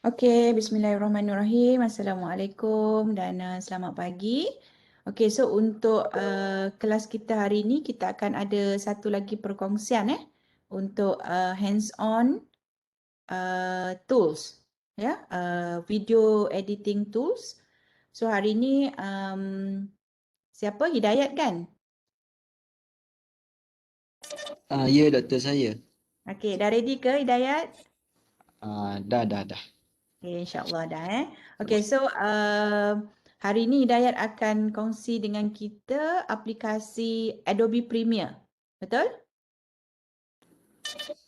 Okey, bismillahirrahmanirrahim. Assalamualaikum dan selamat pagi. Okey, so untuk kelas kita hari ini kita akan ada satu lagi perkongsian untuk hands-on tools video editing tools. So hari ini siapa? Hidayat kan? Ya, doktor saya. Okey, dah ready ke Hidayat? Dah. Okay, insyaAllah dah Okay, so hari ini Hidayat akan kongsi dengan kita aplikasi Adobe Premiere. Betul?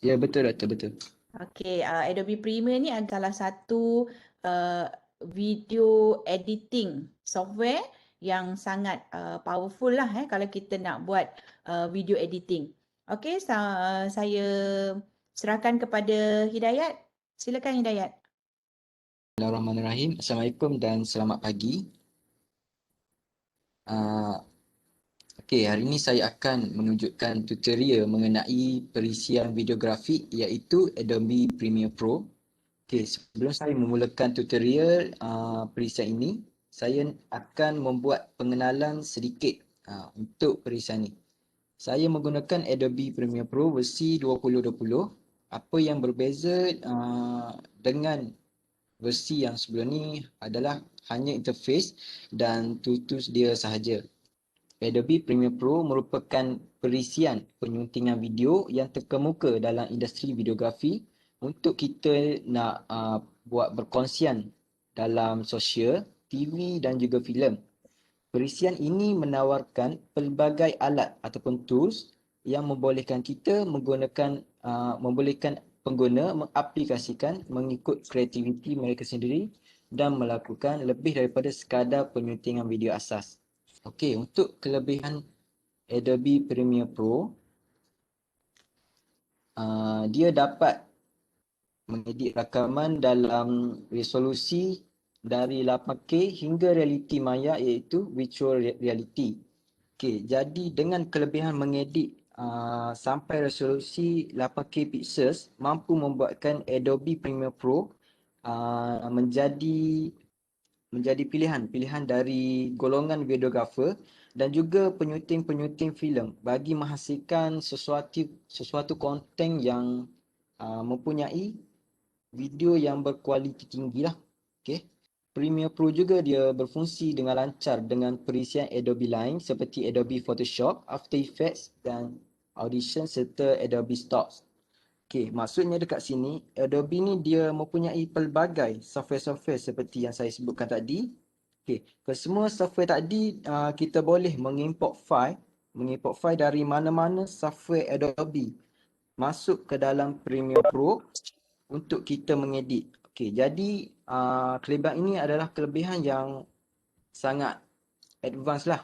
Ya, betul doktor, betul. Okay, Adobe Premiere ni adalah satu uh, video editing software yang sangat powerful lah kalau kita nak buat video editing. Okay, saya serahkan kepada Hidayat. Silakan Hidayat. Bismillahirrahmanirrahim. Assalamualaikum dan selamat pagi. Okey, hari ini saya akan menunjukkan tutorial mengenai perisian videografi iaitu Adobe Premiere Pro. Okey, sebelum saya memulakan tutorial perisian ini, saya akan membuat pengenalan sedikit untuk perisian ini. Saya menggunakan Adobe Premiere Pro versi 2020. Apa yang berbeza dengan versi yang sebelum ni adalah hanya interface dan tools dia sahaja. Adobe Premiere Pro merupakan perisian penyuntingan video yang terkemuka dalam industri videografi untuk kita nak buat berkongsian dalam sosial, TV dan juga filem. Perisian ini menawarkan pelbagai alat ataupun tools yang membolehkan kita membolehkan pengguna mengaplikasikan mengikut kreativiti mereka sendiri dan melakukan lebih daripada sekadar penyuntingan video asas. Okey, untuk kelebihan Adobe Premiere Pro, dia dapat mengedit rakaman dalam resolusi dari 8K hingga realiti maya iaitu virtual reality. Okey, jadi dengan kelebihan mengedit sampai resolusi 8K pixels mampu membuatkan Adobe Premiere Pro menjadi pilihan dari golongan videographer dan juga penyunting-penyunting filem bagi menghasilkan sesuatu konten yang mempunyai video yang berkualiti tinggi lah. Okay. Premiere Pro juga dia berfungsi dengan lancar dengan perisian Adobe lain seperti Adobe Photoshop, After Effects dan Audition serta Adobe Stock. Okey, maksudnya dekat sini, Adobe ni dia mempunyai pelbagai software-software seperti yang saya sebutkan tadi. Okey, kesemua software tadi kita boleh mengimport file dari mana-mana software Adobe masuk ke dalam Premiere Pro untuk kita mengedit. Okey, jadi kelebihan ini adalah kelebihan yang sangat advance lah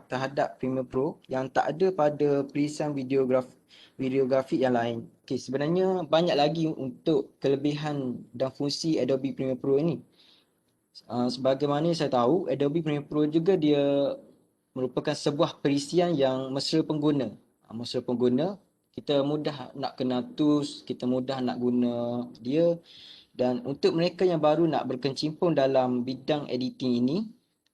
terhadap Premiere Pro yang tak ada pada perisian videografi yang lain. Okay, sebenarnya banyak lagi untuk kelebihan dan fungsi Adobe Premiere Pro ini. Sebagaimana saya tahu, Adobe Premiere Pro juga dia merupakan sebuah perisian yang mesra pengguna. Mesra pengguna, kita mudah nak kenal tools, kita mudah nak guna dia. Dan untuk mereka yang baru nak berkecimpung dalam bidang editing ini,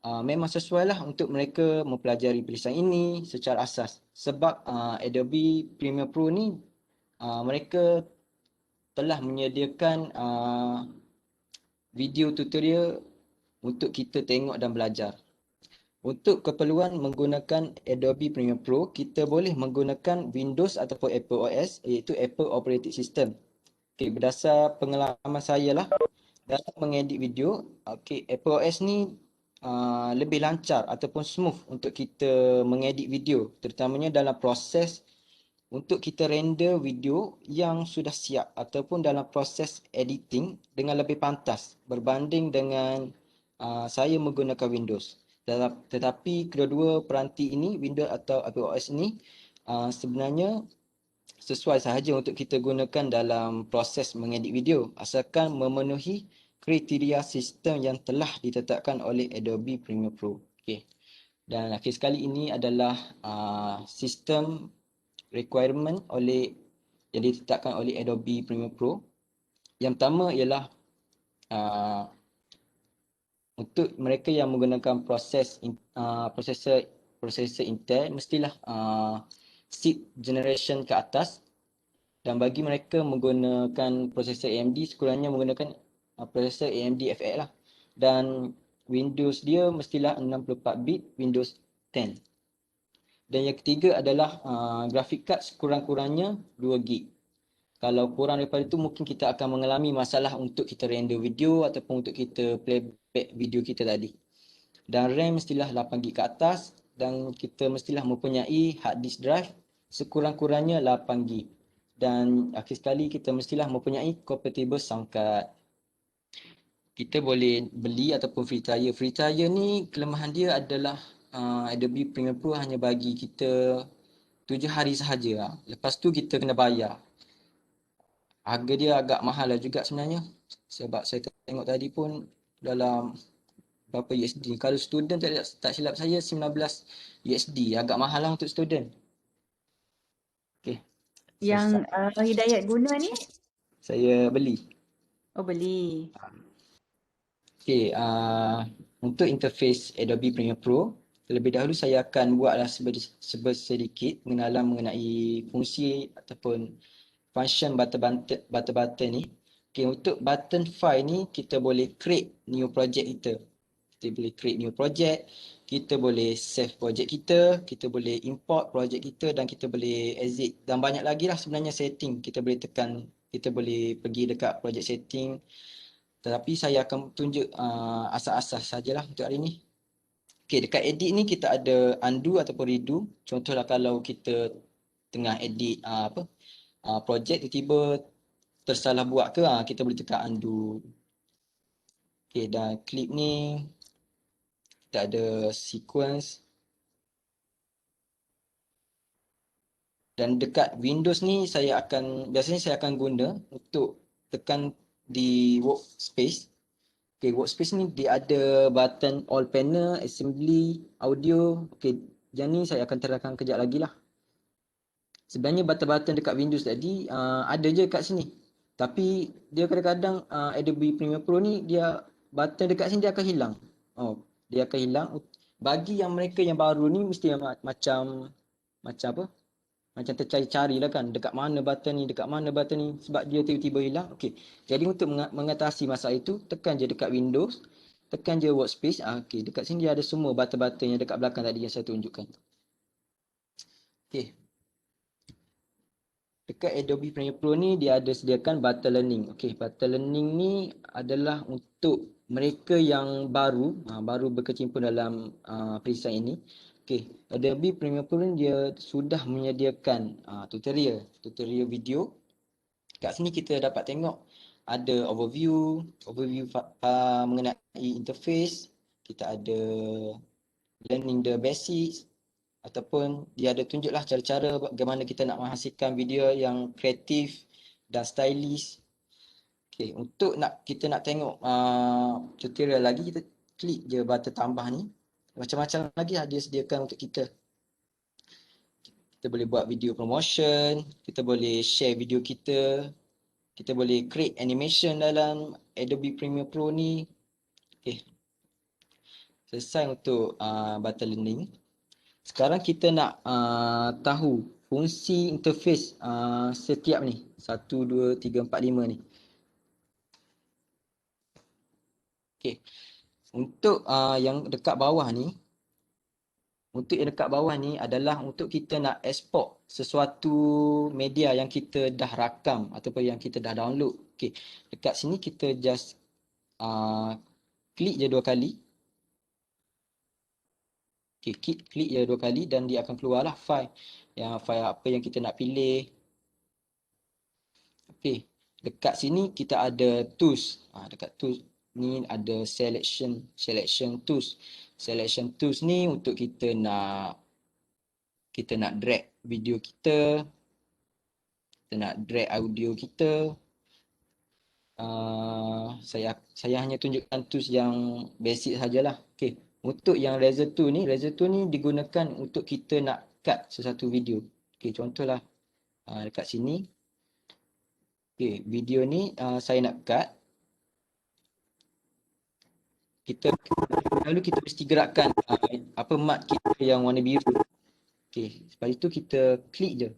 memang sesuai lah untuk mereka mempelajari perisian ini secara asas. Sebab Adobe Premiere Pro ni mereka telah menyediakan video tutorial untuk kita tengok dan belajar. Untuk keperluan menggunakan Adobe Premiere Pro, kita boleh menggunakan Windows ataupun Apple OS iaitu Apple Operating System. Okay, berdasar pengalaman saya lah dalam mengedit video, Apple OS ni lebih lancar ataupun smooth untuk kita mengedit video, terutamanya dalam proses untuk kita render video yang sudah siap ataupun dalam proses editing dengan lebih pantas berbanding dengan saya menggunakan Windows. Tetapi kedua-dua peranti ini, Windows atau Apple OS ini sebenarnya sesuai sahaja untuk kita gunakan dalam proses mengedit video asalkan memenuhi kriteria sistem yang telah ditetapkan oleh Adobe Premiere Pro. Okay. Dan akhir sekali ini adalah sistem requirement yang ditetapkan oleh Adobe Premiere Pro. Yang pertama ialah uh, untuk mereka yang menggunakan prosesor Intel mestilah seed generation ke atas, dan bagi mereka menggunakan prosesor AMD sekurangnya menggunakan prosesor AMD FX lah, dan Windows dia mestilah 64 bit Windows 10. Dan yang ketiga adalah graphic card sekurang-kurangnya 2 gig. Kalau kurang daripada itu mungkin kita akan mengalami masalah untuk kita render video ataupun untuk kita playback video kita tadi. Dan RAM mestilah 8 gig ke atas, dan kita mestilah mempunyai hard disk drive sekurang-kurangnya 8 gig. Dan akhir sekali kita mestilah mempunyai compatible sound card. Kita boleh beli ataupun free trial. Free trial ni kelemahan dia adalah Adobe Premiere Pro hanya bagi kita 7 hari sahaja. Lepas tu kita kena bayar. Harga dia agak mahal lah juga sebenarnya. Sebab saya tengok tadi pun dalam berapa USD. Kalau student tak silap saya 19 USD. Agak mahal lah untuk student. Okay. Yang Hidayat guna ni? Saya beli. Oh, beli. Okay. Untuk interface Adobe Premiere Pro, terlebih dahulu saya akan buatlah sedikit pengenalan mengenai fungsi ataupun function button-button ni. Okay, untuk button file ni kita boleh create new project kita. Kita boleh create new project, kita boleh save project kita boleh import project kita, dan kita boleh exit, dan banyak lagi lah sebenarnya setting. Kita boleh tekan, kita boleh pergi dekat project setting. Tetapi saya akan tunjuk asas-asas sajalah untuk hari ni. Okay, dekat edit ni kita ada undo ataupun redo. Contohlah kalau kita tengah edit project tiba-tiba tersalah buat ke, kita boleh tekan undo. Okay, dan klip ni kita ada sequence. Dan dekat Windows ni biasanya saya akan guna untuk tekan di workspace. Okay, workspace ni dia ada button all panel, assembly, audio. Okay, yang ni saya akan terangkan kejap lagi lah. Sebenarnya button-button dekat Windows tadi ada je kat sini. Tapi dia kadang-kadang Adobe Premiere Pro ni dia button dekat sini dia akan hilang. Dia akan hilang. Bagi yang mereka yang baru ni mesti macam apa? Macam tercari-cari lah kan, dekat mana button ni, sebab dia tiba-tiba hilang. Okey. Jadi untuk mengatasi masalah itu, tekan je dekat Windows, tekan je workspace. Okey, dekat sini dia ada semua button-button yang dekat belakang tadi yang saya tunjukkan. Okey. Dekat Adobe Premiere Pro ni dia ada sediakan button learning. Okey, button learning ni adalah untuk mereka yang baru berkecimpung dalam perisai ini. Okey, Adobe Premiere Pro ni dia sudah menyediakan tutorial video. Kat sini kita dapat tengok ada overview mengenai interface. Kita ada learning the basics, ataupun dia ada tunjuklah cara-cara bagaimana kita nak menghasilkan video yang kreatif dan stylish. Okay, untuk kita nak tengok tutorial lagi, kita klik je button tambah ni. Macam-macam lagi lah dia sediakan untuk kita. Kita boleh buat video promotion, kita boleh share video kita boleh create animation dalam Adobe Premiere Pro ni. Okay, selesai untuk button learning. Sekarang kita nak tahu fungsi interface setiap ni. 1, 2, 3, 4, 5 ni. Okay. Untuk yang dekat bawah ni. Untuk yang dekat bawah ni adalah untuk kita nak export sesuatu media yang kita dah rakam ataupun yang kita dah download. Okay. Dekat sini kita just klik je 2 kali. Okay, klik je 2 kali dan dia akan keluarlah file apa yang kita nak pilih. Okay, dekat sini kita ada tools. Dekat tools ni ada selection tools. Selection tools ni untuk kita nak drag video kita nak drag audio kita. Saya hanya tunjukkan tools yang basic sajalah. Okay. Untuk yang razor tool ni digunakan untuk kita nak cut sesuatu video. Okay, contohlah dekat sini. Okay, video ni saya nak cut. Kita lalu kita mesti gerakkan mat kita yang warna biru. Okey, lepas itu kita klik je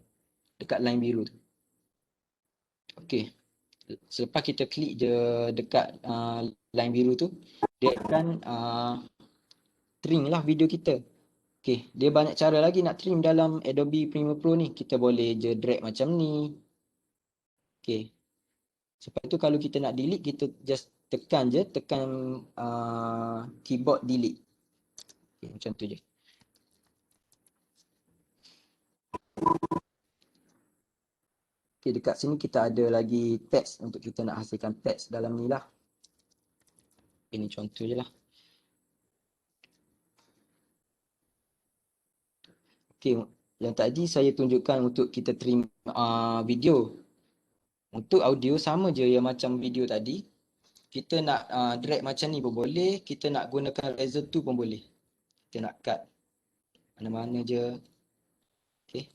dekat line biru tu. Okey. Selepas kita klik je dekat line biru tu, dia akan trim lah video kita. Okey, dia banyak cara lagi nak trim dalam Adobe Premiere Pro ni. Kita boleh je drag macam ni. Okey. Lepas tu kalau kita nak delete, kita just tekan keyboard delete. Okay, macam tu je. Okay, dekat sini kita ada lagi teks untuk kita nak hasilkan teks dalam ni lah. Ini contoh je lah. Okay, yang tadi saya tunjukkan untuk kita trim video. Untuk audio sama je yang macam video tadi. Kita nak drag macam ni pun boleh. Kita nak gunakan razor tu pun boleh. Kita nak cut mana-mana je. Okay.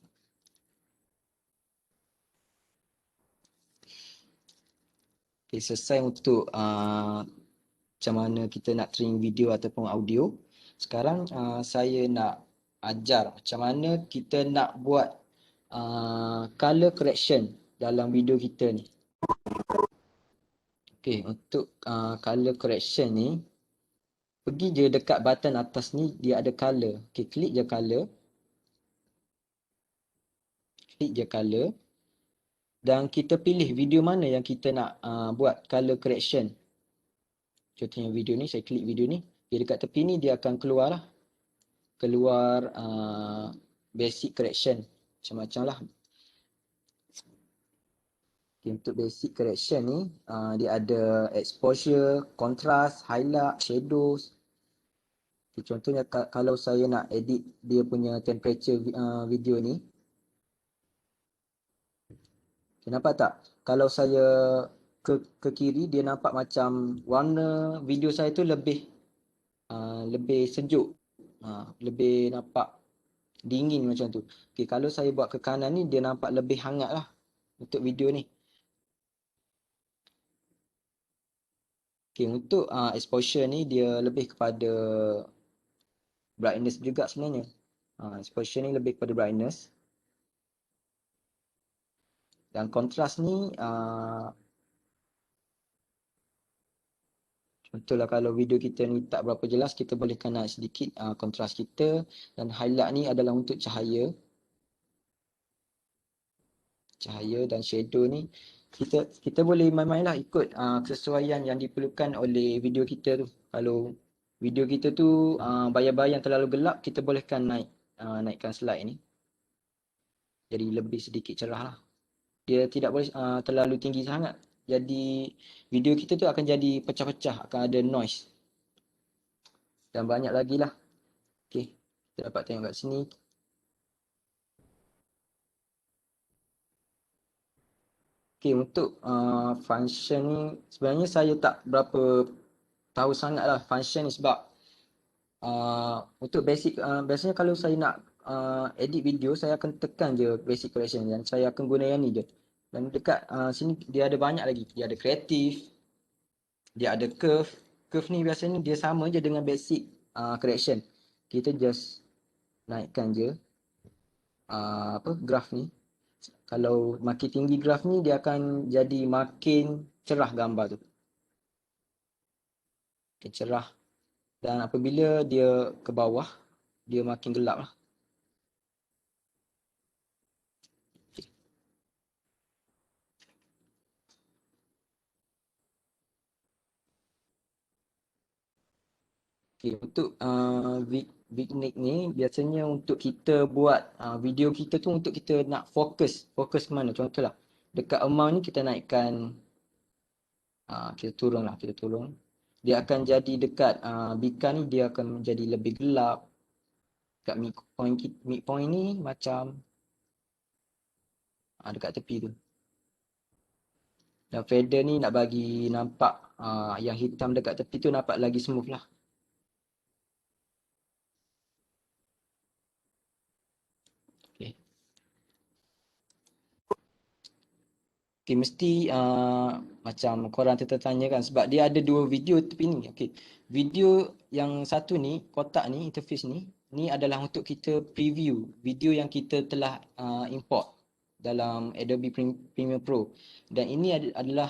Okay, selesai untuk macam mana kita nak trim video ataupun audio. Sekarang saya nak ajar macam mana kita nak buat color correction dalam video kita ni. Okay, untuk color correction ni, pergi je dekat button atas ni, dia ada color. Okay, klik je color. Klik je color. Dan kita pilih video mana yang kita nak buat color correction. Contohnya video ni, saya klik video ni. Okay, dekat tepi ni dia akan keluar lah. Keluar basic correction. Macam-macam lah. Okay, untuk basic correction ni, dia ada exposure, contrast, highlight, shadows. Okay, contohnya kalau saya nak edit dia punya temperature video ni. Okay, nampak tak? Kalau saya ke kiri, dia nampak macam warna video saya tu lebih sejuk. Lebih nampak dingin macam tu. Okay, kalau saya buat ke kanan ni, dia nampak lebih hangat lah untuk video ni. Okay, untuk exposure ni, dia lebih kepada brightness juga sebenarnya. Exposure ni lebih kepada brightness. Dan kontras ni, contohlah kalau video kita ni tak berapa jelas, kita bolehkan naik sedikit kontras kita. Dan highlight ni adalah untuk cahaya. Cahaya dan shadow ni, kita boleh main-main lah ikut kesesuaian yang diperlukan oleh video kita tu. Kalau video kita tu bayar-bayar yang terlalu gelap, kita bolehkan naikkan slide ni. Jadi lebih sedikit cerah lah. Dia tidak boleh terlalu tinggi sangat. Jadi video kita tu akan jadi pecah-pecah, akan ada noise. Dan banyak lagi lah. Okay, kita dapat tengok kat sini. Okay, untuk function ni, sebenarnya saya tak berapa tahu sangat lah function ni sebab untuk basic, biasanya kalau saya nak edit video, saya akan tekan je basic correction dan saya akan guna yang ni je. Dan dekat sini dia ada banyak lagi. Dia ada creative, dia ada curve. Curve ni biasanya dia sama je dengan basic correction. Kita just naikkan je graf ni. Kalau makin tinggi graf ni, dia akan jadi makin cerah gambar tu. Makin cerah. Dan apabila dia ke bawah, dia makin gelap lah. Okay, untuk Vignic ni biasanya untuk kita buat video kita tu untuk kita nak fokus ke mana. Contohlah dekat amount ni kita naikkan, kita turun. Dia akan jadi dekat beacon ni dia akan menjadi lebih gelap. Dekat midpoint ni macam dekat tepi tu. Dan fader ni nak bagi nampak yang hitam dekat tepi tu nampak lagi smooth lah. Okay. Okay, mesti macam korang tertanya kan sebab dia ada dua video tepi ni. Okay. Video yang satu ni, kotak ni, interface ni adalah untuk kita preview video yang kita telah import dalam Adobe Premiere Pro. Dan ini adalah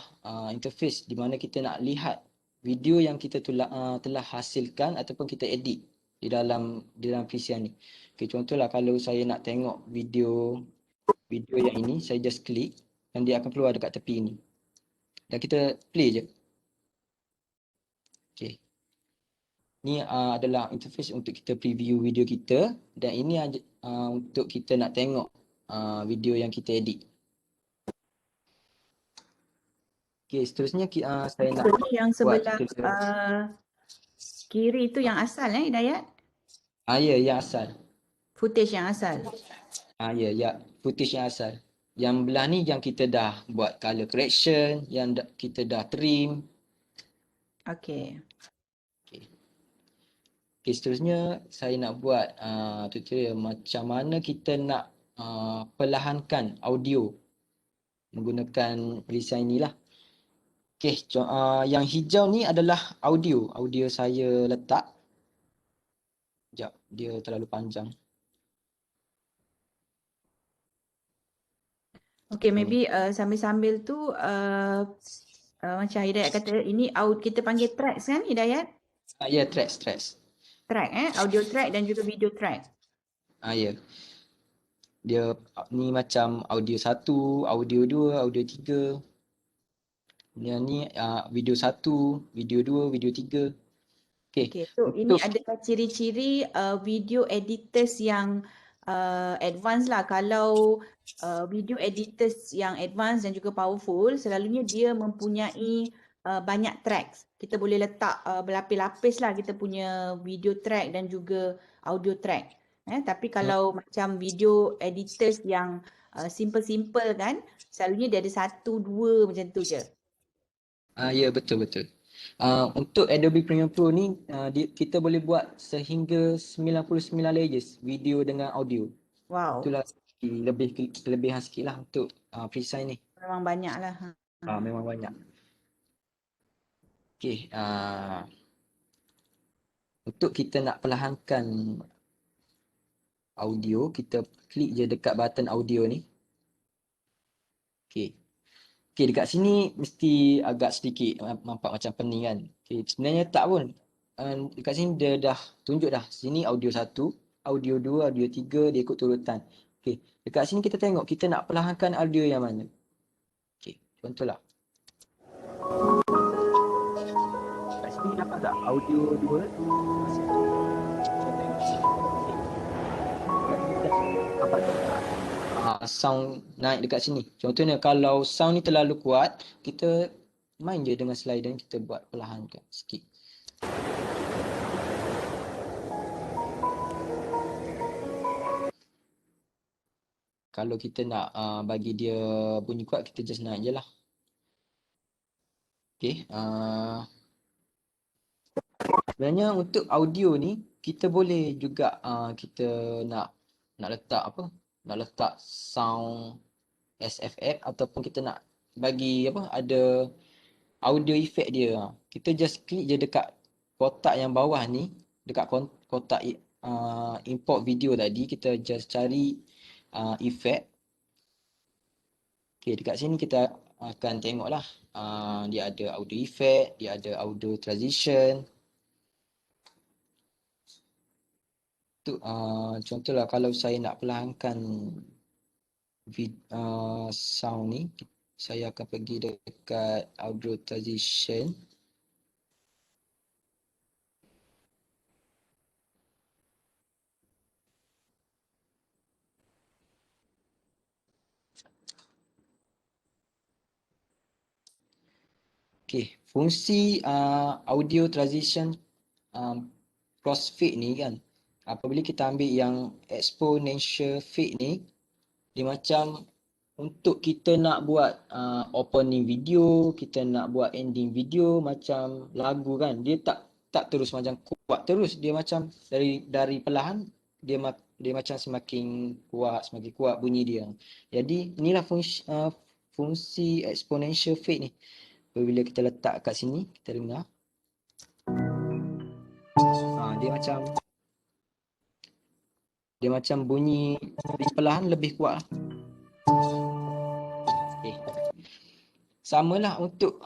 interface di mana kita nak lihat video yang kita telah hasilkan ataupun kita edit di dalam VCR ni. Okay, contohlah kalau saya nak tengok video yang ini, saya just klik dan dia akan keluar dekat tepi ni. Dan kita play je. Okay. Ni adalah interface untuk kita preview video kita dan ini untuk kita nak tengok video yang kita edit. Okay, seterusnya saya nak Ini yang buat sebelah kiri itu yang asal Hidayat? ya, yang asal. Footage yang asal. Ya, footage yang asal. Yang belah ni yang kita dah buat color correction, yang kita dah trim. Okay. Okay, seterusnya saya nak buat tutorial macam mana kita nak perlahankan audio menggunakan perisai ni lah. Okay, yang hijau ni adalah audio. Audio saya letak. Sekejap, dia terlalu panjang. Okay, maybe sambil-sambil tu macam Hidayat kata, ini kita panggil tracks kan Hidayat? Ya, tracks. Track audio track dan juga video track. Ya. Dia ni macam audio 1, audio 2, audio 3. Yang ni video 1, video 2, video 3. Okay, so ini adalah ciri-ciri video editors yang advance lah. Kalau video editors yang advance dan juga powerful, selalunya dia mempunyai banyak tracks. Kita boleh letak berlapis-lapis lah kita punya video track dan juga audio track. Tapi kalau macam video editors yang simple-simple kan, selalunya dia ada 1, 2 macam tu je. Ya, betul. Untuk Adobe Premiere Pro ni, kita boleh buat sehingga 99 layers video dengan audio. Wow. Itulah kelebihan sikit lah untuk perisai ni. Memang banyak lah. Memang banyak. Okay. Untuk kita nak perlahankan audio, kita klik je dekat button audio ni. Okay. Okay, dekat sini mesti agak sedikit nampak macam pening kan. Okay, sebenarnya tak pun. Dekat sini dia dah tunjuk dah. Sini audio 1, audio 2, audio 3, dia ikut turutan. Okay, dekat sini kita tengok kita nak perlahankan audio yang mana. Okay, contohlah. Dekat sini nampak tak audio 2 tu masih tu. Nampak tak? Sound naik dekat sini. Contohnya kalau sound ni terlalu kuat, kita main je dengan slider, kita buat perlahankan sikit. Kalau kita nak bagi dia bunyi kuat, kita just naik je lah. Okay. Sebenarnya untuk audio ni, kita boleh juga kita nak letak apa? Nak letak sound SFX ataupun kita nak bagi apa? Ada audio effect dia. Kita just klik je dekat kotak yang bawah ni, dekat kotak import video tadi, kita just cari effect. Okay, dekat sini kita akan tengoklah dia ada audio effect, dia ada audio transition. Tu contohlah kalau saya nak perlahankan sound ni, saya akan pergi dekat audio transition. Okay, fungsi audio transition crossfade ni kan, apabila kita ambil yang exponential fade ni, dia macam untuk kita nak buat opening video, kita nak buat ending video macam lagu kan, dia tak terus macam kuat terus, dia macam dari perlahan dia macam semakin kuat bunyi dia. Jadi inilah fungsi exponential fade ni. Bila kita letak kat sini, kita dengar. Dia macam bunyi lebih perlahan, lebih kuat lah. Okay. Sama lah untuk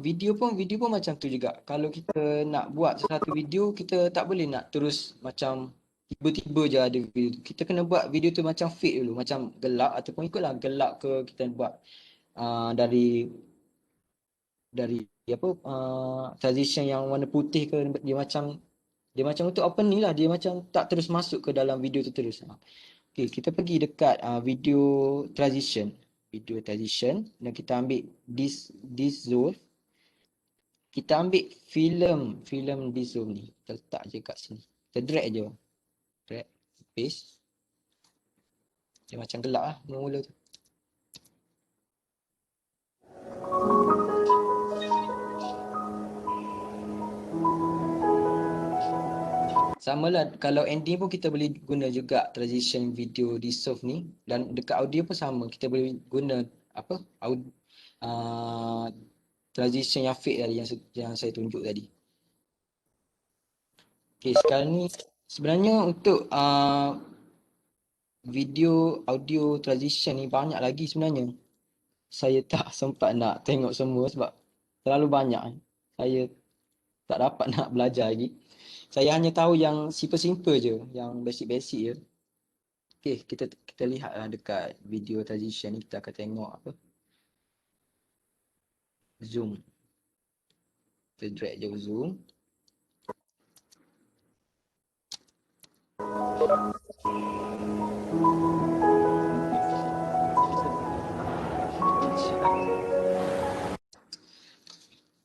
video pun macam tu juga. Kalau kita nak buat satu video, kita tak boleh nak terus macam tiba-tiba je ada video tu. Kita kena buat video tu macam fade dulu, macam gelap ataupun ikutlah gelap ke kita buat dari apa transition yang warna putih ke, dia macam untuk opening lah, dia macam tak terus masuk ke dalam video tu terus. Okay, kita pergi dekat video transition dan kita ambil this zone. Kita ambil filem this zone ni, kita letak je kat sini, kita drag je, paste. Dia macam gelap lah mula-mula tu. Sama lah, kalau ending pun kita boleh guna juga transition video dissolve ni, dan dekat audio pun sama, kita boleh guna apa transition yang fade tadi yang saya tunjuk tadi. Okay, sekarang ni sebenarnya untuk video audio transition ni banyak lagi sebenarnya. Saya tak sempat nak tengok semua sebab terlalu banyak. Saya tak dapat nak belajar lagi. Saya hanya tahu yang simple-simple je, yang basic-basic je. Okay, kita lihatlah dekat video transition ni, kita akan tengok apa. Zoom. Kita drag je zoom.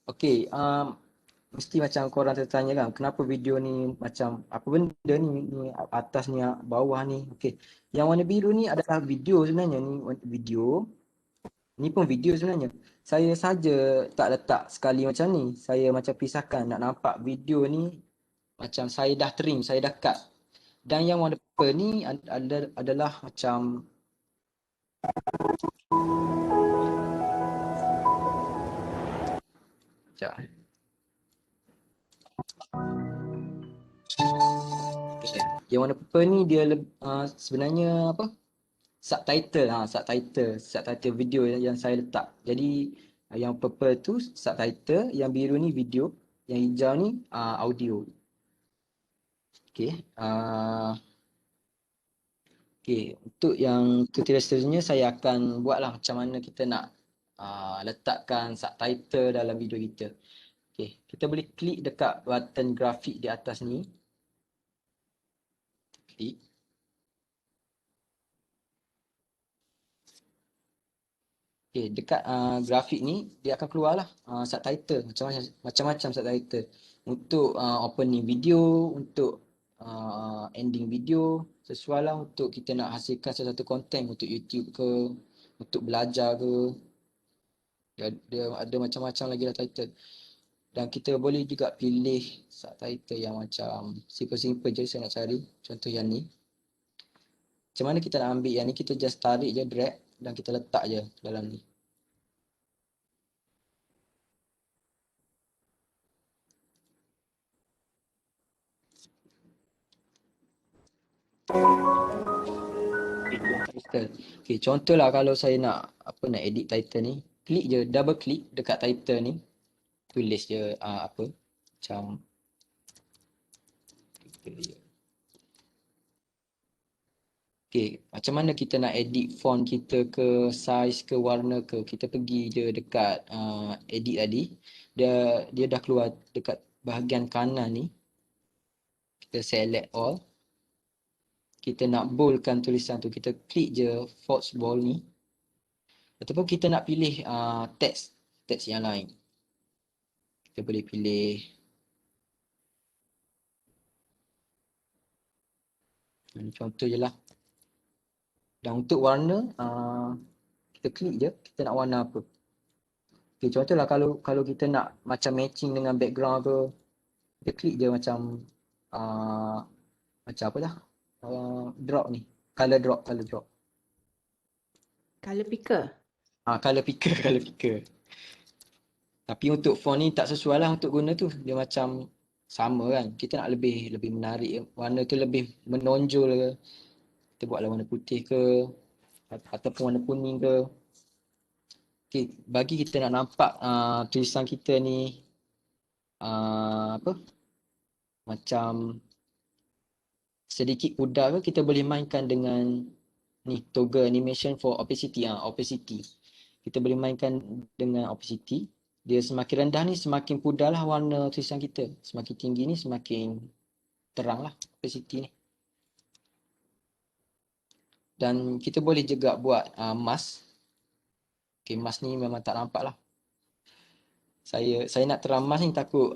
Okay, mesti macam korang tertanya kan, kenapa video ni macam apa benda ni atas ni, bawah ni. Okay, yang warna biru ni adalah video sebenarnya, ni video. Ni pun video sebenarnya. Saya saja tak letak sekali macam ni. Saya macam pisahkan, nak nampak video ni macam saya dah trim, saya dah cut. Dan yang warna purple ni adalah macam sekejap. Okay. Yang warna purple ni dia sebenarnya apa? Subtitle video yang saya letak. Jadi yang purple tu subtitle, yang biru ni video, yang hijau ni audio. Okay. Okay, untuk yang tutorial seterusnya saya akan buatlah macam mana kita nak letakkan subtitle dalam video kita. Okay, kita boleh klik dekat button grafik di atas ni. Klik. Okay, dekat grafik ni dia akan keluarlah subtitle, macam-macam subtitle. Untuk opening video, untuk ending video, sesuai lah untuk kita nak hasilkan sesuatu konten untuk YouTube ke, untuk belajar ke. Dia ada macam-macam lagi lah title. Dan kita boleh juga pilih subtitle yang macam simple-simple je saya nak cari. Contoh yang ni. Macam mana kita nak ambil yang ni, kita just tarik je, drag dan kita letak je dalam ni. Okay, contohlah kalau saya nak edit title ni, klik je, double klik dekat title ni, tulis je apa macam okay, macam mana kita nak edit font kita ke, size ke, warna ke, kita pergi je dekat edit tadi, dia dah keluar dekat bahagian kanan ni, kita select all. Kita nak boldkan tulisan tu, kita klik je force bold ni. Ataupun kita nak pilih teks yang lain. Kita boleh pilih contoh je lah. Dan untuk warna, kita klik je, kita nak warna apa. Okay, contohlah kalau kita nak macam matching dengan background ke, kita klik je macam apa dah, drop ni, color drop. Color picker. Color picker, color picker. Tapi untuk font ni tak sesuai lah untuk guna tu. Dia macam sama kan. Kita nak lebih menarik. Warna tu lebih menonjol ke. Kita buatlah warna putih ke. Ataupun warna kuning ke. Okay, bagi kita nak nampak tulisan kita ni apa? Macam sedikit pudar ke, kita boleh mainkan dengan ni toggle animation for opacity. Opacity. Kita boleh mainkan dengan opacity. Dia semakin rendah ni semakin pudar lah warna tulisan kita. Semakin tinggi ni semakin terang lah opacity ni. Dan kita boleh juga buat mask. Okay, mask ni memang tak nampak lah. Saya nak terang mask ni takut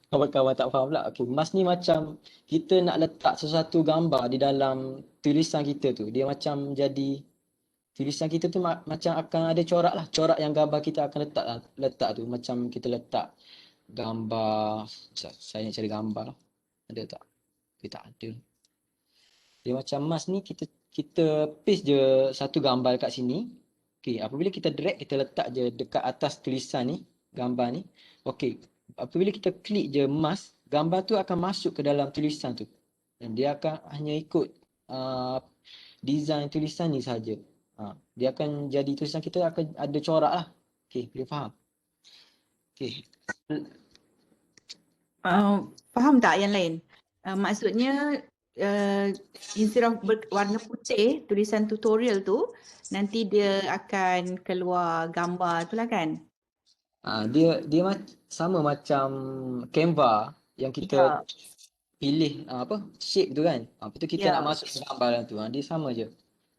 kawan-kawan tak faham pula. Okay, mask ni macam kita nak letak sesuatu gambar di dalam tulisan kita tu. Dia macam jadi tulisan kita tu macam akan ada corak lah. Corak yang gambar kita akan letak tu. Macam kita letak gambar. Saya nak cari gambar lah. Ada tak? Okay, tak ada. Dia macam mask ni kita paste je satu gambar kat sini. Okey, apabila kita drag, kita letak je dekat atas tulisan ni, gambar ni. Okey, apabila kita klik je mask, gambar tu akan masuk ke dalam tulisan tu. Dan dia akan hanya ikut design tulisan ni saja. Dia akan jadi tulisan kita akan ada corak lah. Okey, boleh faham? Okey. Faham tak yang lain? Maksudnya instead of warna putih tulisan tutorial tu, nanti dia akan keluar gambar tu lah kan? Dia sama macam Canva yang kita Ya, pilih apa shape tu kan. Lepas tu kita nak ya. masuk ke gambar dalam tu. Dia sama je.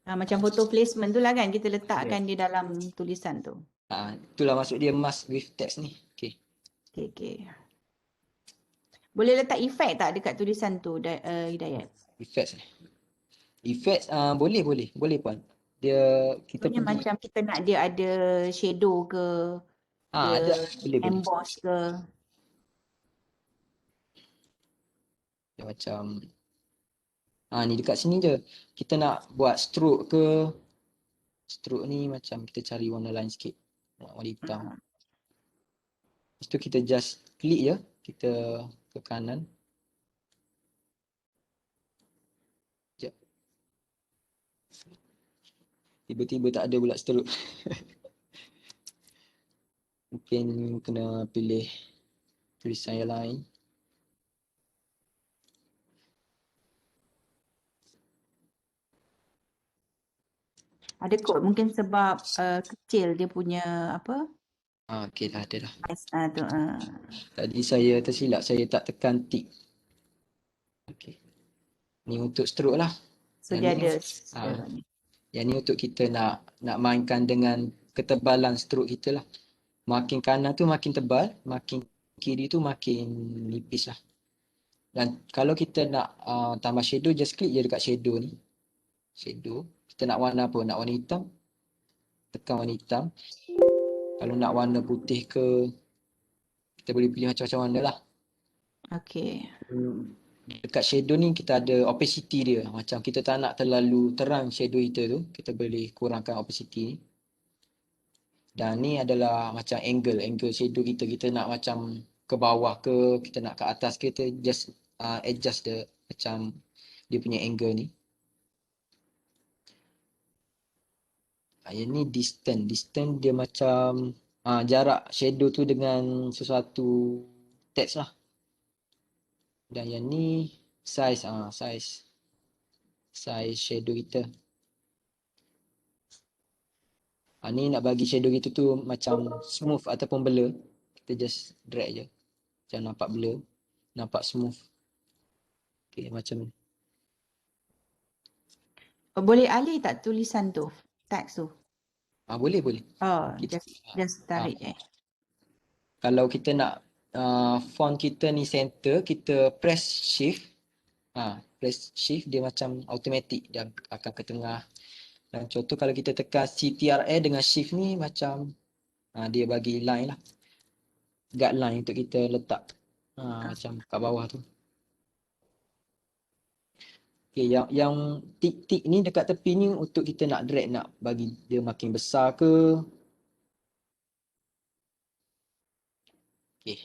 Macam photo placement tu lah kan, kita Yes. letakkan di dalam tulisan tu. Itulah maksud dia mask with text ni. Okay. Okay. Boleh letak efek tak dekat tulisan tu, Hidayat? Effects ni. Effects boleh puan. Dia kita Contohnya pergi macam kita nak dia ada shadow ke, dia ada boleh. emboss ke. Dia macam ni dekat sini je. Kita nak buat stroke ke. Stroke ni macam kita cari warna lain sikit. Warna hitam. Lepas tu kita just klik je. Kita ke kanan. Sekejap. Tiba-tiba tak ada pula stroke. Mungkin kena pilih tulisan yang lain. Ada kot, mungkin sebab kecil dia punya apa? Okey dah ada dah. Tu. Tadi saya tersilap, saya tak tekan tick. Okey. Ni untuk stroke lah. So Yang dia ni, ada. yang ni untuk kita nak mainkan dengan ketebalan stroke kita lah. Makin kanan tu makin tebal, makin kiri tu makin nipis lah. Dan kalau kita nak tambah shadow, just klik je dekat shadow ni. Shadow. Kita nak warna apa? Nak warna hitam. Tekan warna hitam. Kalau nak warna putih ke, kita boleh pilih macam-macam warna lah. Okay. Dekat shadow ni kita ada opacity dia. Macam kita tak nak terlalu terang shadow kita tu, kita boleh kurangkan opacity ni. Dan ni adalah macam angle shadow kita. Kita nak macam ke bawah ke, kita nak ke atas ke, kita just adjust the macam dia punya angle ni. Yang ni distance. Distance dia macam jarak shadow tu dengan sesuatu text lah. Dan yang ni size shadow kita. Ni nak bagi shadow kita tu macam smooth ataupun blur. Kita just drag je. Macam nampak blur, nampak smooth. Okay, macam ni. Boleh alih tak tulisan tu, teks tu? Boleh. Kita, Just tarik kalau kita nak font kita ni center, kita press shift. Press shift dia macam automatic, dia akan ke tengah. Dan contoh kalau kita tekan CTRL dengan shift ni macam dia bagi line lah. Guideline untuk kita letak macam kat bawah tu. Okay, yang tik-tik ni dekat tepi ni untuk kita nak drag, nak bagi dia makin besar ke, Okey.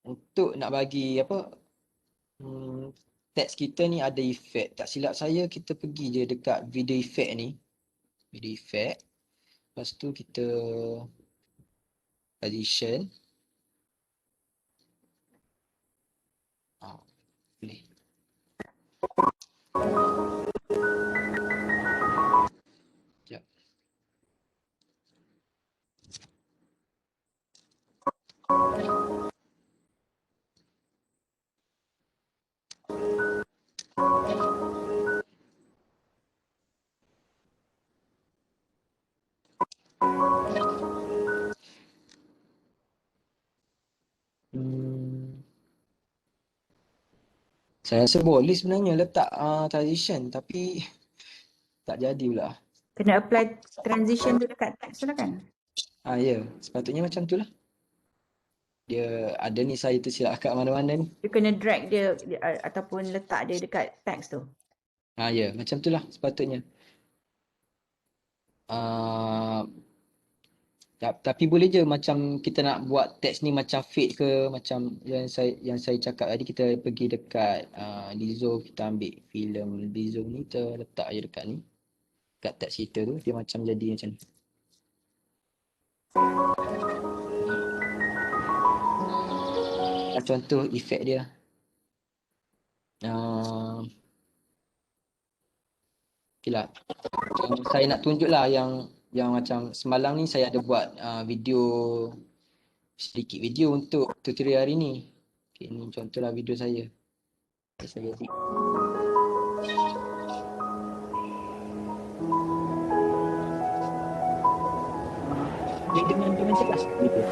Untuk nak bagi apa teks kita ni ada efek. Tak silap saya kita pergi je dekat video effect ni. Video effect. Lepas tu kita transition. Boleh. Sekejap. Saya rasa boleh sebenarnya letak transition tapi tak jadi pula. Kena apply transition tu dekat text tu lah kan? Ya, sepatutnya macam tu lah. Dia ada ni, saya tersilap kat mana-mana ni. Dia kena drag dia ataupun letak dia dekat text tu. Ya, macam tu lah sepatutnya. Tapi boleh je macam kita nak buat teks ni macam fade ke, macam yang saya cakap tadi, kita pergi dekat Lizzo, kita ambil filem Lizzo ni, kita letak je dekat ni, dekat teks kita tu, dia macam jadi macam ni. Contoh efek dia. Okay lah. Saya nak tunjuk lah yang macam semalam ni saya ada buat sedikit video untuk tutorial hari ni. Okay, ni contohlah video saya. Saya edit. Dengan jelas gitu.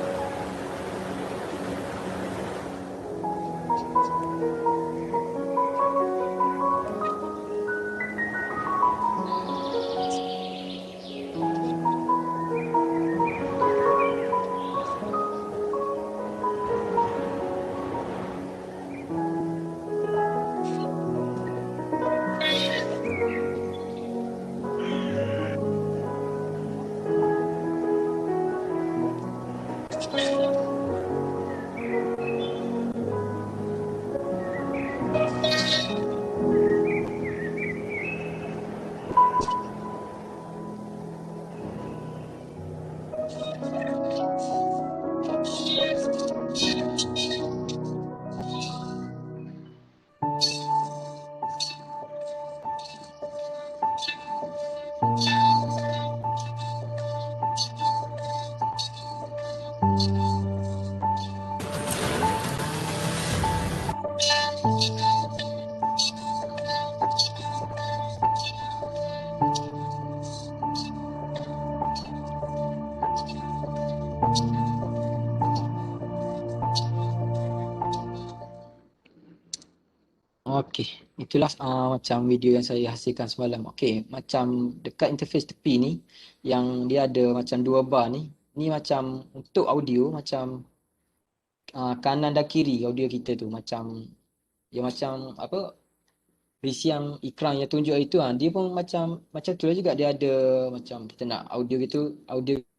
Okey, itulah macam video yang saya hasilkan semalam. Okey, macam dekat interface tepi ni, yang dia ada macam dua bar ni, ni macam untuk audio, macam kanan dan kiri audio kita tu, macam dia macam apa, berisian iklan yang tunjuk itu, dia pun macam tu lah juga. Dia ada macam kita nak audio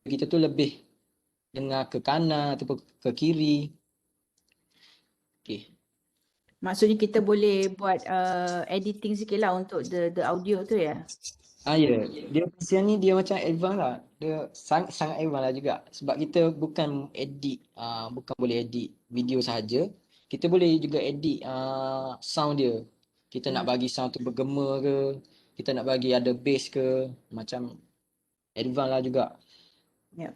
kita tu lebih dengar ke kanan ataupun ke kiri. Okey. Maksudnya kita boleh buat editing sikit lah untuk the audio tu ya? Ya, dia version ni dia macam advance lah. Dia sangat advance lah juga. Sebab kita bukan boleh edit video sahaja. Kita boleh juga edit sound dia. Kita nak bagi sound tu bergema ke, kita nak bagi ada bass ke, macam advance lah juga. Ya.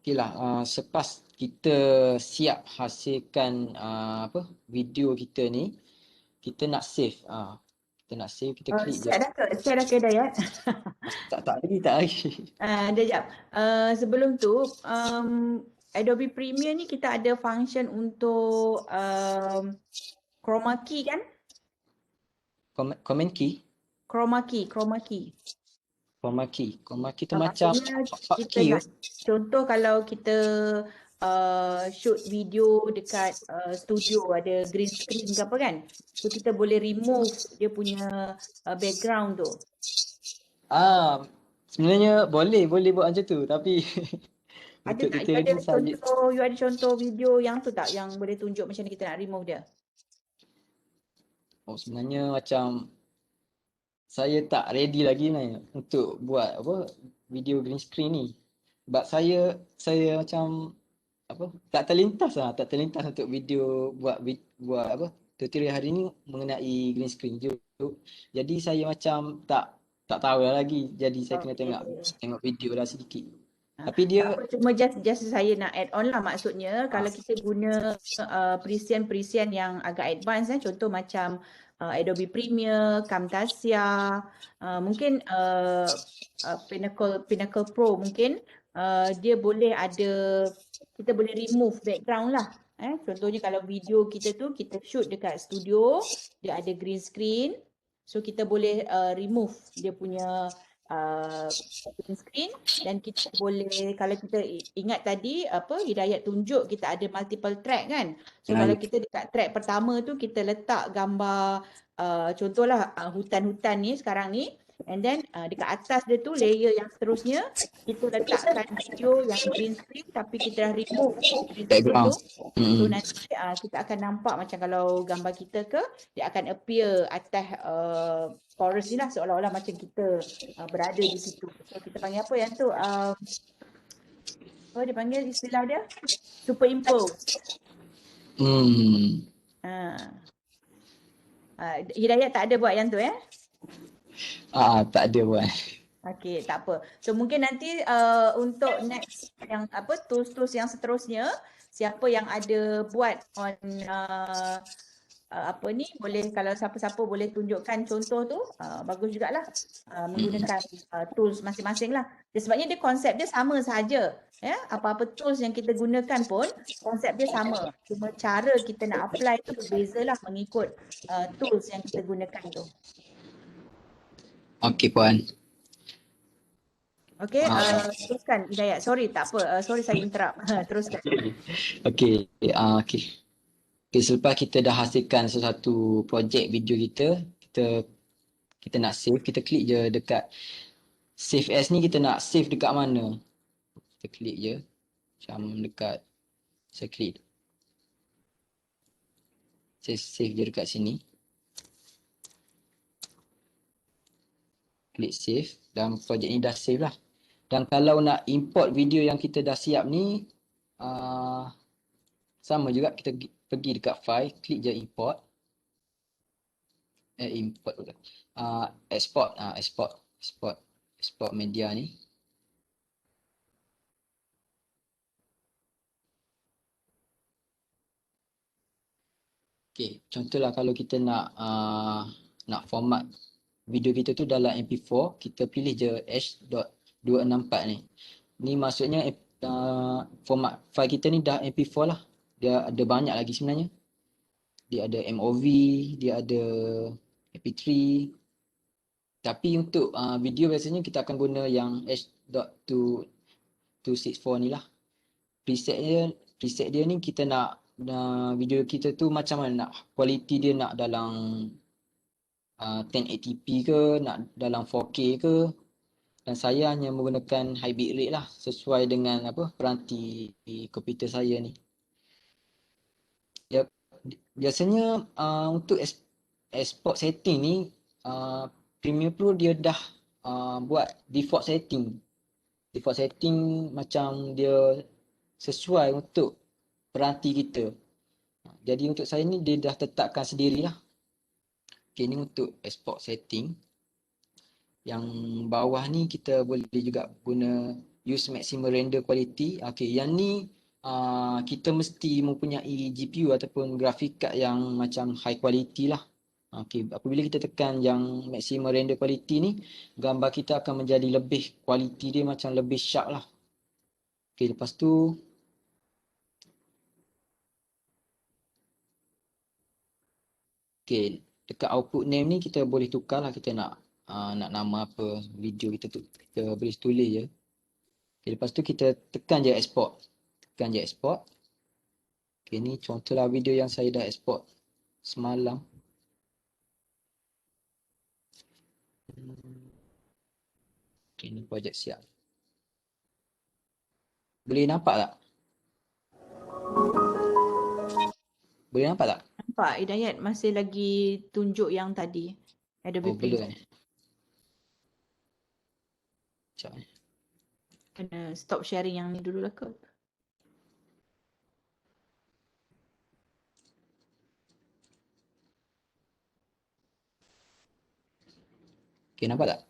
Okey lah, selepas kita siap hasilkan video kita ni, kita nak save. Kita nak save, kita klik je. Share dah ke Dayat? Tak lagi. Sekejap. Sebelum tu, Adobe Premiere ni kita ada function untuk chroma key kan? Comment key? Chroma key. Chroma key tu macam Maksudnya kita nak contoh kalau kita shoot video dekat studio ada green screen ke apa kan, so kita boleh remove dia punya background tu. Sebenarnya boleh buat macam tu, tapi Ada untuk tak you ada tutorial ni saya contoh video yang tu tak yang boleh tunjuk macam mana kita nak remove dia? sebenarnya macam saya tak ready lagi ni untuk buat apa video green screen ni. Sebab saya macam apa tak terlintas untuk video buat apa tutorial hari ni mengenai green screen je. Jadi saya macam tak tahu lah lagi. Jadi saya kena Okey. tengok video lah sedikit. Ha, Tapi tak dia apa, cuma just saya nak add on lah, maksudnya kalau kita guna presient yang agak advance contoh macam Adobe Premiere, Camtasia, mungkin Pinnacle Pro mungkin dia boleh ada, kita boleh remove background lah. Contohnya kalau video kita tu kita shoot dekat studio, dia ada green screen, so kita boleh remove dia punya green screen. Dan kita boleh, kalau kita ingat tadi apa Hidayat tunjuk kita ada multiple track kan. So kalau kita dekat track pertama tu kita letak gambar contohlah hutan-hutan ni sekarang ni, and then dekat atas dia tu layer yang seterusnya kita letakkan video yang green screen tapi kita dah remove green screen tu. background. So Hmm. nanti kita akan nampak macam kalau gambar kita ke dia akan appear atas forest ni lah, seolah-olah macam kita berada di situ. So kita panggil apa yang tu? Apa dia panggil istilah dia? Superimpose. Hmm. Hidayat tak ada buat yang tu Tak ada buat. Okey, tak apa. So mungkin nanti untuk next yang apa tools-tools yang seterusnya, siapa yang ada buat on apa ni, boleh kalau siapa-siapa boleh tunjukkan contoh tu, bagus jugalah menggunakan tools masing-masing lah. Sebabnya dia konsep dia sama saja. Apa-apa tools yang kita gunakan pun konsep dia sama. Cuma cara kita nak apply tu berbeza lah mengikut tools yang kita gunakan tu. Okey puan. Okey, teruskan Hidayat. Sorry, tak apa. Sorry saya interrupt. Teruskan. Okey, okey. Okay, selepas kita dah hasilkan sesuatu projek video kita nak save, kita klik je dekat save as ni, kita nak save dekat mana. Kita klik je macam dekat, saya klik saya save je dekat sini, klik save dan projek ni dah save lah. Dan kalau nak import video yang kita dah siap ni, sama juga, kita pergi dekat file, klik je import. Import pula. Export media ni. Okay, contohlah kalau kita nak format video kita tu dalam MP4, kita pilih je H.264 ni. Ni maksudnya format file kita ni dah MP4 lah. Dia ada banyak lagi sebenarnya. Dia ada MOV, dia ada MP3. Tapi untuk video biasanya kita akan guna yang H.264 ni lah. Preset dia ni kita nak video kita tu macam mana, nak kualiti dia nak dalam 1080p ke, nak dalam 4K ke. Dan saya hanya menggunakan high bitrate lah, sesuai dengan apa peranti komputer saya ni. Ya, biasanya untuk export setting ni, Premiere Pro dia dah buat default setting. Default setting macam dia sesuai untuk peranti kita. Jadi untuk saya ni dia dah tetapkan sendirilah. Okay, ni untuk export setting. Yang bawah ni kita boleh juga guna use maximum render quality. Okay, yang ni kita mesti mempunyai GPU ataupun graphic card yang macam high quality lah. Okay, apabila kita tekan yang maximum render quality ni, gambar kita akan menjadi lebih, quality dia macam lebih sharp lah. Okay, lepas tu okay, dekat output name ni kita boleh tukar lah, kita nak nama apa video kita tu, kita boleh tulis je. Okay, lepas tu kita tekan je export. Tekan je export. Okay, ni contohlah video yang saya dah export semalam. Okay, ni projek siap. Boleh nampak tak? Boleh nampak tak? Nampak Hidayat masih lagi tunjuk yang tadi. Adobe Oh, belum Premiere. eh. Sekejap eh. Kena stop sharing yang ni dulu lah kot. Okay, nampak tak?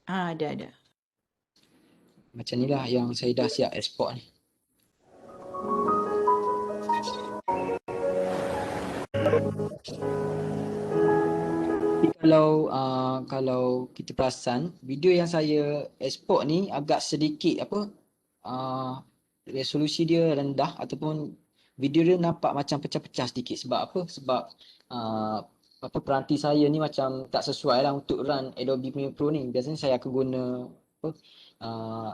Ada. Macam ni lah yang saya dah siap export ni. Tapi kalau kita perasan, video yang saya export ni agak sedikit resolusi dia rendah ataupun video dia nampak macam pecah-pecah sedikit. Sebab apa? Sebab uh, peranti saya ni macam tak sesuai lah untuk run Adobe Premiere Pro ni. Biasanya saya akan guna uh,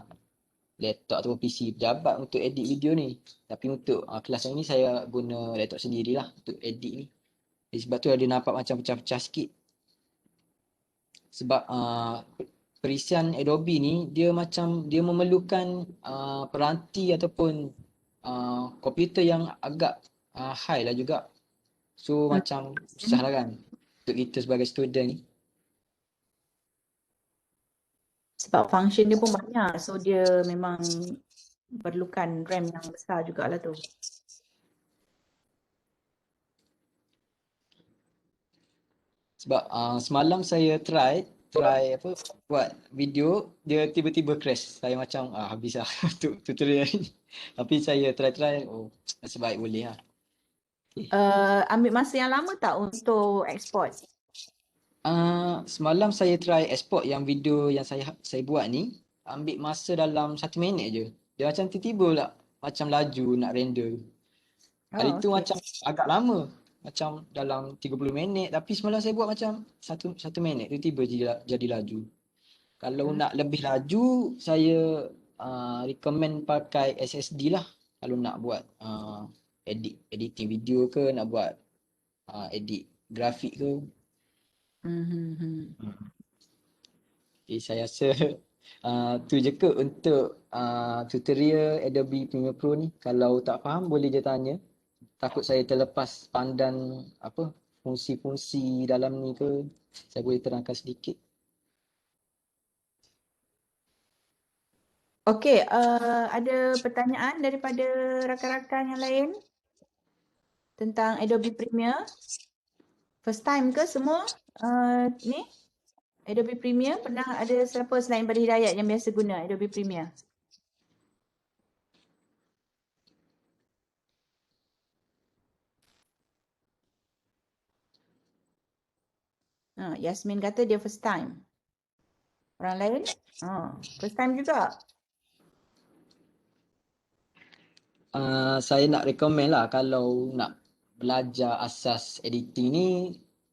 laptop ataupun PC pejabat untuk edit video ni. Tapi untuk kelas yang ni saya guna laptop sendirilah untuk edit ni. Jadi sebab tu dia nampak macam pecah-pecah sikit. Sebab perisian Adobe ni dia memerlukan peranti ataupun komputer yang agak high lah juga. So macam susah lah kan untuk kita sebagai student ni. Sebab function dia pun banyak. So dia memang perlukan RAM yang besar jugalah tu. Sebab semalam saya try buat video, dia tiba-tiba crash. Saya macam habis lah untuk tutorial ni. Tapi saya try, nasib baik boleh lah. Ambil masa yang lama tak untuk export? Semalam saya try export yang video yang saya buat ni, ambil masa dalam 1 minit je. Dia macam tiba-tiba lah macam laju nak render. Hari tu okay. macam agak lama, macam dalam 30 minit, tapi semalam saya buat macam 1 minit tiba-tiba jadi laju. Kalau nak lebih laju, saya recommend pakai SSD lah. Kalau nak buat editing video ke, nak buat edit grafik ke. Okay, saya rasa tu je ke untuk tutorial Adobe Premiere Pro ni. Kalau tak faham boleh je tanya. Takut saya terlepas pandan fungsi-fungsi dalam ni ke. Saya boleh terangkan sedikit. Okey, ada pertanyaan daripada rakan-rakan yang lain tentang Adobe Premiere? First time ke semua ni? Adobe Premiere pernah ada siapa selain pada Hidayat yang biasa guna Adobe Premiere? Yasmin kata dia first time. Orang lain? First time juga. Saya nak recommend lah kalau nak belajar asas editing ni,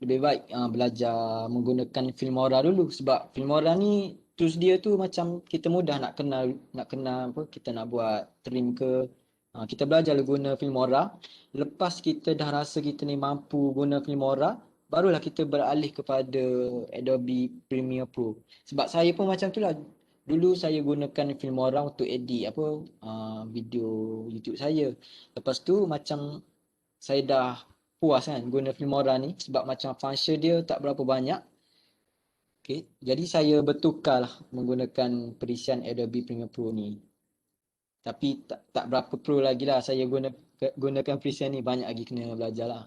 lebih baik belajar menggunakan Filmora dulu. Sebab Filmora ni tools dia tu macam kita mudah nak kenal kita nak buat trim ke. Kita belajar guna Filmora. Lepas kita dah rasa kita ni mampu guna Filmora, barulah kita beralih kepada Adobe Premiere Pro. Sebab saya pun macam tu lah. Dulu saya gunakan Filmora untuk edit video YouTube saya. Lepas tu macam saya dah puas kan guna Filmora ni sebab macam function dia tak berapa banyak. Okay. Jadi saya bertukarlah menggunakan perisian Adobe Premiere Pro ni. Tapi tak berapa pro lagi lah saya gunakan perisian ni, banyak lagi kena belajar lah.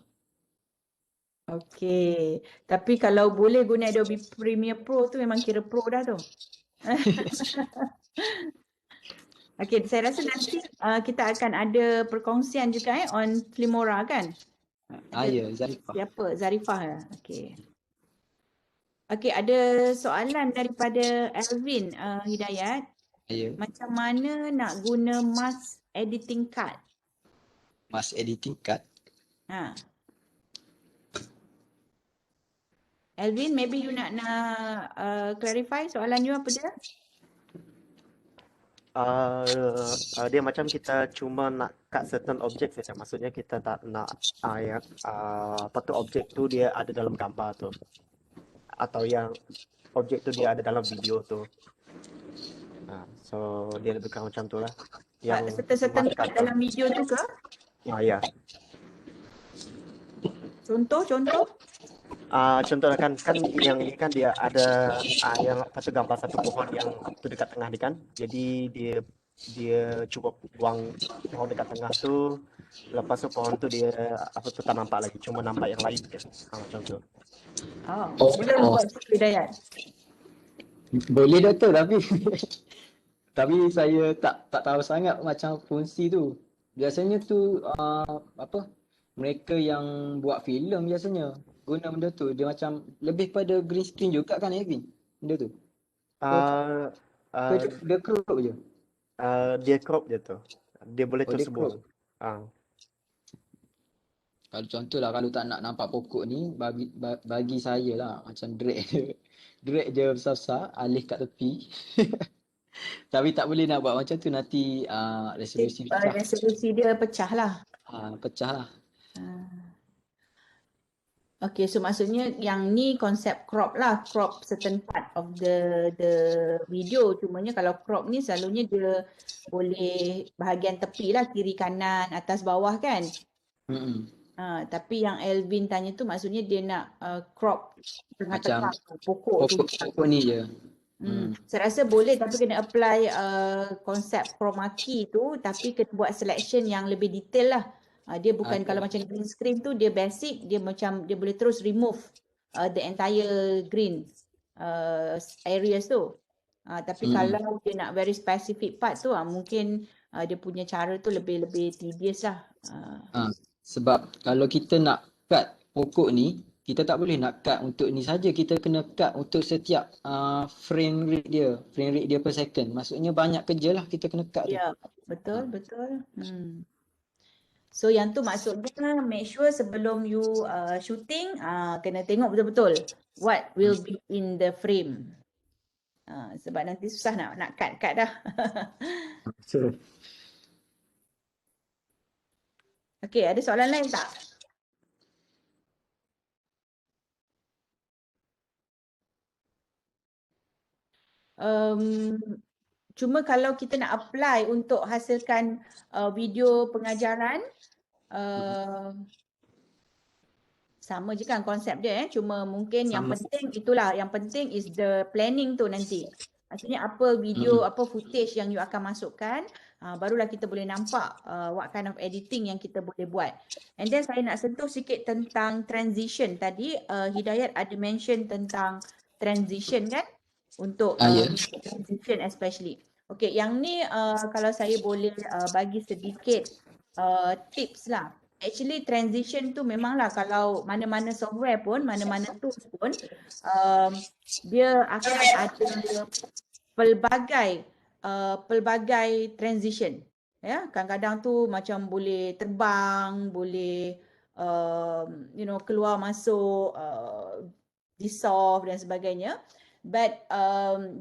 Okey. Tapi kalau boleh guna Adobe Premiere Pro tu memang kira pro dah tu. Okey, saya rasa nanti kita akan ada perkongsian juga on Filmora kan? Ya, Zarifah. Siapa? Zarifah ya? Okey. Okey, ada soalan daripada Elvin Hidayat. Ya. Macam mana nak guna mask editing card? Mask editing card. Elvin, maybe you nak clarify soalan you apa dia? Dia macam kita cuma nak cut certain object saja. Maksudnya kita tak nak objek tu dia ada dalam gambar tu. atau yang objek tu dia ada dalam video tu. So dia lebih kurang macam tu lah. Yang Certain masuk part tu. dalam video tu ke? Ya. Contoh? Contohnya kan yang ini kan dia ada yang satu gambar satu pohon yang tu dekat tengah ni kan. Jadi dia cuba buang pohon dekat tengah tu. Lepas tu pohon tu dia tak nampak lagi, cuma nampak yang lain je. Macam tu. Boleh buat sikit Hidayat. Boleh Doktor, tapi saya tak tahu sangat macam fungsi tu. Biasanya tu mereka yang buat filem biasanya guna benda tu. Dia macam lebih pada green screen juga kan Evin? Benda tu. Uh, Ke uh, dia crop je? dia crop je tu. Dia boleh Oh, dia terus buang. Kalau contohlah kalau tak nak nampak pokok ni bagi saya lah macam drag je. Drag je besar-besar alih kat tepi. Tapi tak boleh nak buat macam tu nanti resolusi pecah. Resolusi dia pecah lah. Pecah lah. Okay, so maksudnya yang ni konsep crop lah, crop certain part of the video. Cumanya kalau crop ni selalunya dia boleh bahagian tepi lah, kiri kanan, atas bawah kan. Tapi yang Elvin tanya tu maksudnya dia nak crop tengah-tengah pokok tu. Pokok ni je. Saya rasa boleh tapi kena apply konsep chroma key tu, tapi kena buat selection yang lebih detail lah. Dia bukan kalau macam green screen tu dia basic, dia macam dia boleh terus remove the entire green areas tu. Tapi kalau dia nak very specific part tu mungkin dia punya cara tu lebih tedious lah. Sebab kalau kita nak cut pokok ni, kita tak boleh nak cut untuk ni saja, kita kena cut untuk setiap frame rate dia per second. Maksudnya banyak kerja lah kita kena cut tu. Ya, betul. So yang tu maksudnya make sure sebelum you shooting kena tengok betul-betul what will be in the frame. Sebab nanti susah nak cut dah. Okey, ada soalan lain tak? Cuma kalau kita nak apply untuk hasilkan video pengajaran, sama je kan konsep dia cuma mungkin yang penting itulah, yang penting is the planning tu nanti. Maksudnya apa video, apa footage yang you akan masukkan, barulah kita boleh nampak what kind of editing yang kita boleh buat. And then saya nak sentuh sikit tentang transition. Tadi Hidayat ada mention tentang transition kan? Untuk transition especially. Okay, yang ni kalau saya boleh bagi sedikit tips lah. Actually transition tu memanglah kalau mana-mana software pun, mana-mana tools pun dia akan ada pelbagai transition. Ya, kadang-kadang tu macam boleh terbang, boleh keluar masuk, dissolve dan sebagainya. But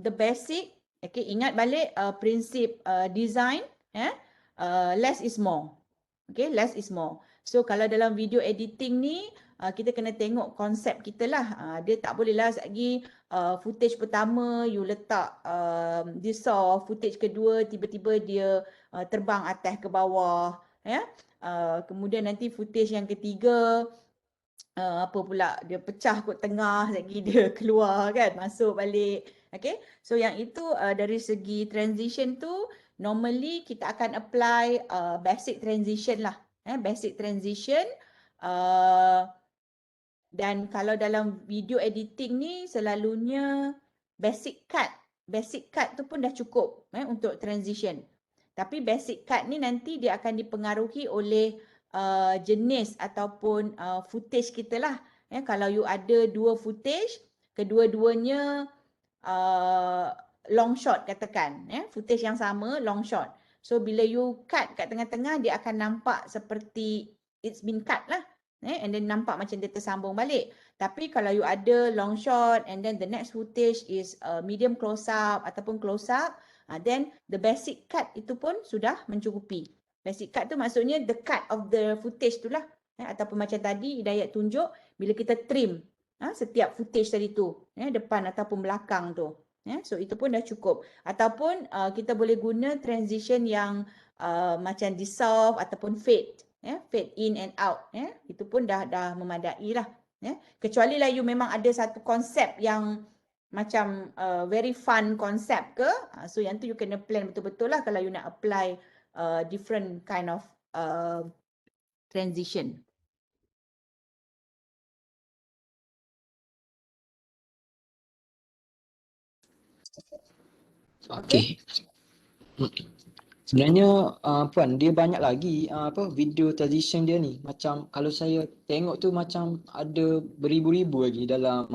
the basic, okay, ingat balik prinsip design, less is more. Okay, less is more. So kalau dalam video editing ni kita kena tengok konsep kita lah. Dia tak boleh lah lagi footage pertama you letak dissolve, footage kedua tiba-tiba dia terbang atas ke bawah, ya. Kemudian nanti footage yang ketiga apa pula dia pecah kot tengah lagi dia keluar kan, masuk balik. Okay, so yang itu dari segi transition tu normally kita akan apply basic transition lah. Basic transition dan kalau dalam video editing ni selalunya basic cut tu pun dah cukup untuk transition. Tapi basic cut ni nanti dia akan dipengaruhi oleh jenis ataupun footage kita lah. Kalau you ada dua footage, kedua-duanya long shot katakan, footage yang sama long shot. So bila you cut kat tengah-tengah dia akan nampak seperti it's been cut lah. And then nampak macam dia tersambung balik. Tapi kalau you ada long shot and then the next footage is medium close up ataupun close up, then the basic cut itu pun sudah mencukupi. Basic cut tu maksudnya the cut of the footage tu lah. Ataupun macam tadi Hidayat tunjuk bila kita trim setiap footage tadi tu, depan ataupun belakang tu. So itu pun dah cukup. Ataupun kita boleh guna transition yang macam dissolve ataupun fade, fade in and out. Itu pun dah memadai lah. Kecuali lah you memang ada satu konsep yang macam very fun konsep ke, so yang tu you kena plan betul-betul lah kalau you nak apply different kind of transition. Okey. Sebenarnya Puan, dia banyak lagi video transition dia ni. Macam kalau saya tengok tu macam ada beribu-ribu lagi dalam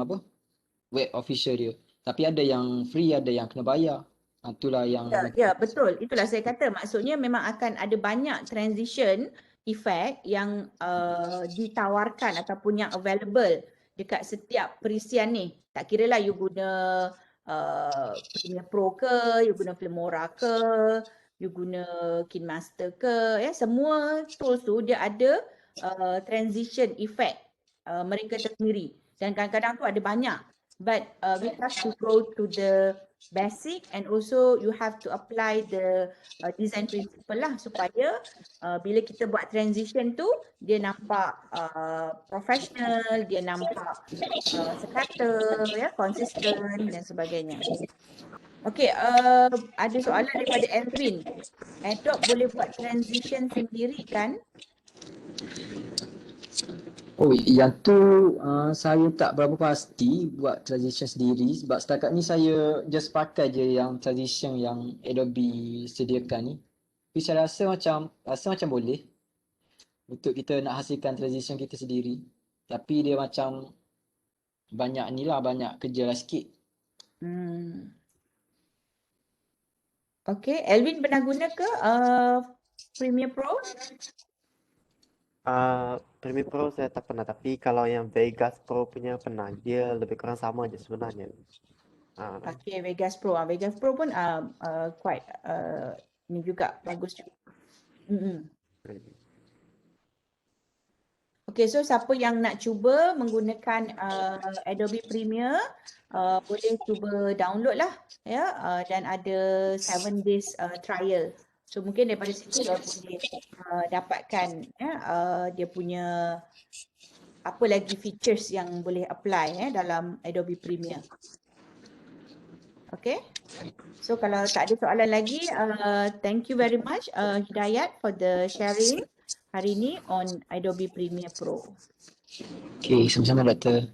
web official dia. Tapi ada yang free, ada yang kena bayar. Itulah yang Ya, betul. Itulah saya kata, maksudnya memang akan ada banyak transition effect yang ditawarkan ataupun yang available dekat setiap perisian ni. Tak kira lah you guna Premiere Pro ke, you guna Filmora ke, you guna KineMaster ke, semua tools tu dia ada transition effect mereka tersendiri. Dan kadang-kadang tu ada banyak. But we have to go to the basic and also you have to apply the design principle lah supaya bila kita buat transition tu dia nampak professional, dia nampak sekata, konsisten dan sebagainya. Okey, ada soalan daripada Elvin. Adobe boleh buat transition sendiri kan? Oh, yang tu saya tak berapa pasti buat transition sendiri sebab setakat ni saya just pakai je yang transition yang Adobe sediakan ni. Tapi saya rasa macam boleh untuk kita nak hasilkan transition kita sendiri. Tapi dia macam banyak ni lah, banyak kerja lah sikit. Okey, Elvin pernah guna ke Premiere Pro? Premiere Pro saya tak pernah, tapi kalau yang Vegas Pro punya pernah. Dia lebih kurang sama je sebenarnya. Okey, Vegas Pro. Vegas Pro pun quite ni juga bagus juga. Okey, so siapa yang nak cuba menggunakan Adobe Premiere boleh cuba download lah dan ada 7 days trial. So mungkin daripada situ dia boleh dapatkan dia punya apa lagi features yang boleh apply dalam Adobe Premiere. Okay. So kalau tak ada soalan lagi, thank you very much Hidayat for the sharing hari ini on Adobe Premiere Pro. Okay, sama-sama Doktor.